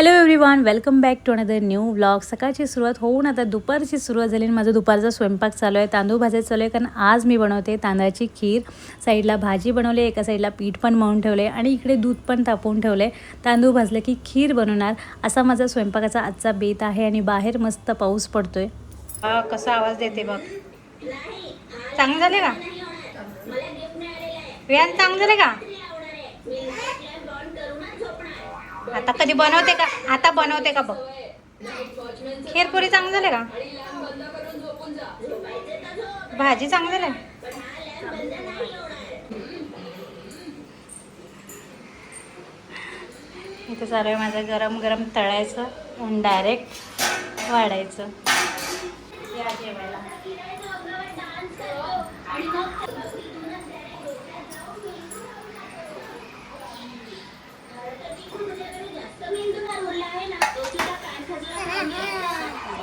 Hello everyone, welcome back to another new vlog. सकाळची सुरुवात होऊन आता दुपारची सुरुवात झाली आणि माझा दुपारचा स्वयंपाक चालू आहे. तांदूळ भाजायचं चालू आहे कारण आज मी बनवते तांदळाची खीर. साईडला भाजी बनवली, एका साईडला पीठ पण मळून ठेवले आणि इकडे दूध पण तापवून ठेवले. तांदूळ भाजले की खीर बनवणार असा माझा स्वयंपाकाचा आजचा बेत आहे. आणि बाहेर मस्त पाऊस पडतोय. कसा आवाज देते बघ. चांगलं झाले का व्यान? चांगलं झाले का? आता कधी बनवते का? आता बनवते का बघ. खीरपुरी चांगली झाली का? भाजी चांगली झाली. इथे चालू आहे माझं गरम गरम तळायचं आणि डायरेक्ट वाढायचं. या जेवायला.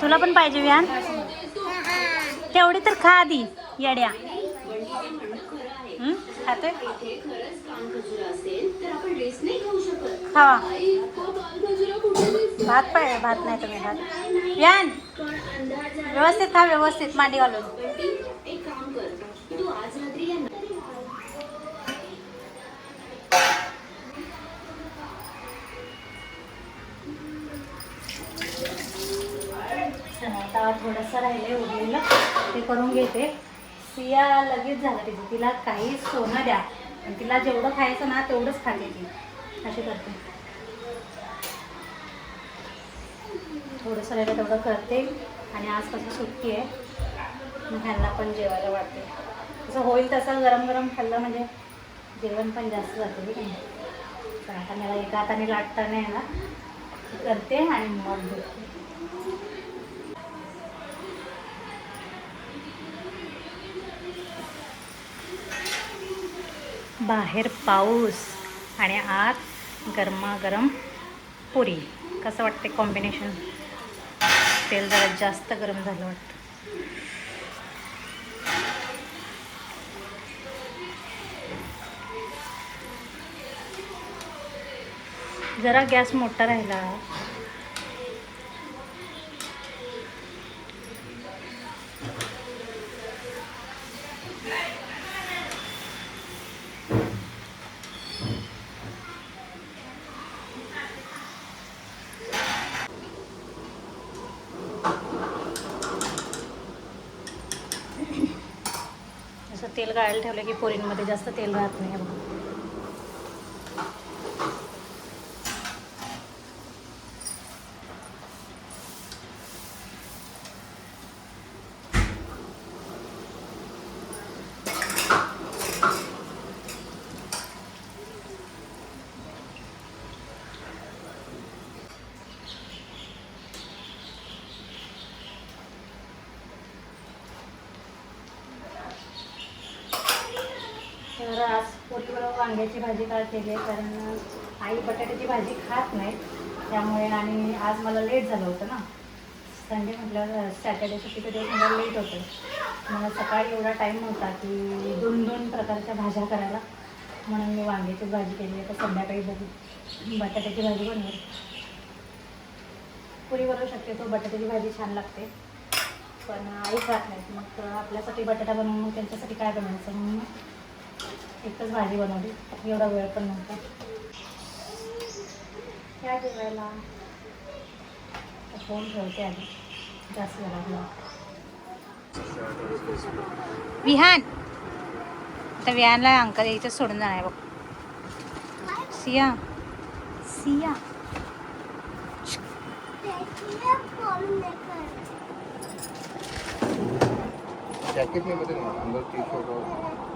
तुला पण पाहिजे व्यान? तेवढी तर खा आधी येड्या. खातोय खावा. भात पाहिजे. भात नाही तुम्ही खात. व्यान व्यवस्थित खा, व्यवस्थित मांडी घालून. आता थोडंसं राहिले उरलेलं ते करून घेते. सिया लगेच झालं तिचं. तिला काही सोनं द्या आणि तिला जेवढं खायचं ना तेवढंच खाते ती. अशी करते. थोडंसं राहिलं तेवढं करते आणि आजपासून सुट्टी आहे मग ह्यांना पण जेवायला वाटते. तसं होईल तसं गरम गरम खाल्लं म्हणजे जेवण पण जास्त जाते की नाही. तर आता मला एका हाताने लाटता नाही ना, करते आणि मग भेटते. बाहेर पाऊस आणि आत गरमागरम पुरी. कसं वाटते कॉम्बिनेशन? तेल जरा जास्त गरम झालं वाटतं. जरा गॅस मोठा राहिला. असं तेल गाळायला ठेवलं की पोरींमध्ये जास्त तेल राहत नाही. बघा तर आज पोळीबरोबर वांग्याची भाजी काय केली आहे कारण आई बटाट्याची भाजी खात नाही त्यामुळे. आणि आज मला लेट झालं होतं ना, संडे म्हटलं सॅटर्डे सुट्टीचा दिवस मला लेट होतं. मला सकाळी एवढा टाईम नव्हता की दोन दोन प्रकारच्या भाज्या करायला, म्हणून मी वांग्याचीच भाजी केली आहे. तर संध्याकाळी बघू बटाट्याची भाजी बनवेल. पोळीबरोबर शक्यतो बटाट्याची भाजी छान लागते पण आई खात नाहीत. मग आपल्यासाठी बटाटा बनवून मग त्यांच्यासाठी काय बनवायचं म्हणून एकच भाजी बनवली. एवढा वेळ पण नव्हता. काय जेवायला फोन ठेवते आधी जास्त झाला. विहान आता विहानला अंकल इथं सोडून जाणार आहे बघ. सिया सिया जैकेट में बदल अंदर टी-शर्ट और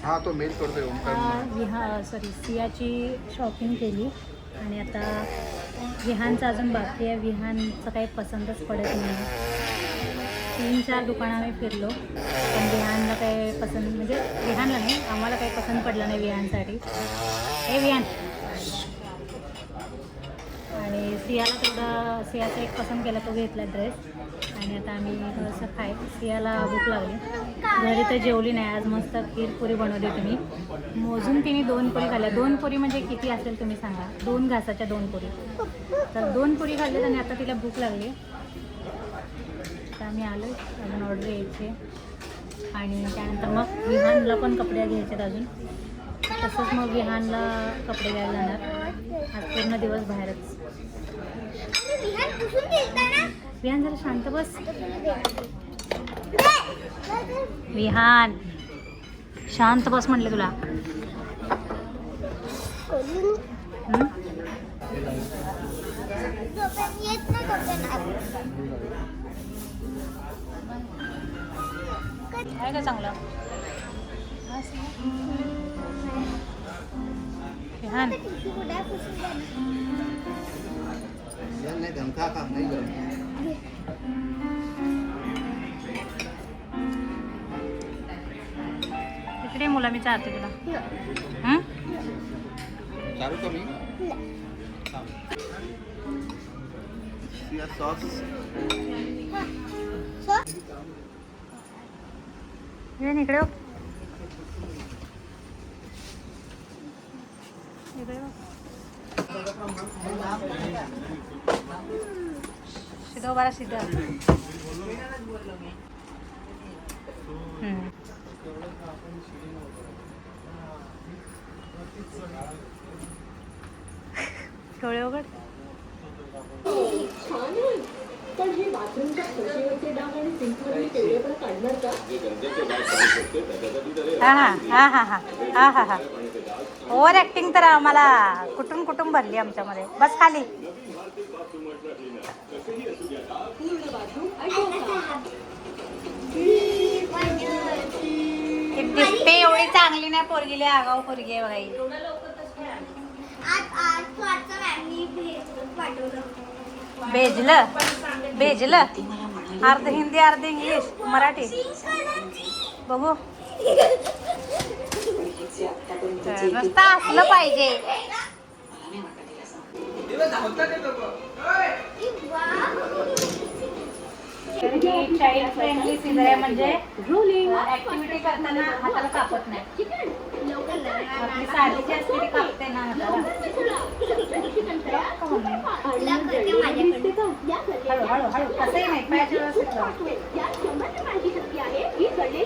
हाँ तो मेल कर दे. सॉरी सियाची शॉपिंग केली आणि आता विहानचं अजून बाकी आहे. विहानचं काही पसंतच पडत नाही. 3-4 दुकानं आम्ही फिरलो, पण विहानला काही पसंत म्हणजे विहानला नाही, आम्हाला काही पसंत पडलं नाही विहानसाठी. हे विहान आणि सियाला तेवढा सियाचा एक पसंत केला, तो घेतला ड्रेस. आणि आता आम्ही थोडंसं सियाला भूक लागली. घरी तर जेवली नाही आज, मस्त खीर पुरी बनवली तुम्ही. मोजून तिने 2 पुरी खाल्ल्या. 2 पुरी म्हणजे किती असेल तुम्ही सांगा, 2 घासाच्या 2 पुरी. तर 2 पुरी खाल्ल्यात आणि आता तिला भूक लागली. तर आम्ही आलो, अजून ऑर्डर यायची आणि त्यानंतर मग विहानला पण कपडे घ्यायचे अजून. तसंच मग विहानला कपडे घ्यायला जाणार. आज पूर्ण दिवस बाहेरच. विहान जरा शांत बस. विहान शांत बस म्हटलं तुला. आहे का चांगलं विहान? नाही धमका का नाही गरम. इकडे मुला मी चालते तुला. चालू का मी? सॉस इकडे हो. इकडे हो. सीधा हो, बारा सीधा. डोळे उघड. हा. ओव्हर ऍक्टिंग तर आम्हाला कुठून भरली आमच्यामध्ये. बस खाली. दिसते एवढी चांगली नाही पोरगीले, आगाव पोरगी आहे बघा ही. भेजलं अर्ध हिंदी अर्ध इंग्लिश मराठी बघू. रस्ता असलं पाहिजे. चाइल्ड फ्रेंडली सीझर आहे, म्हणजे ऍक्टिव्हिटी करताना हाताला कापत नाही. आपली साडीची असते ती कापते ना हाताला. हळू कसंही नाही, पाहिजे व्यवस्थित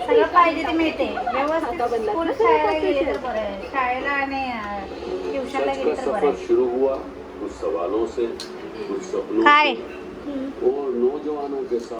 सगळं पाहिजे ते मिळते व्यवस्थित. स्कूल शाळेला गेले तर बरं आहे, शाळेला आणि ट्युशनला गेले तर बरं आहे. काय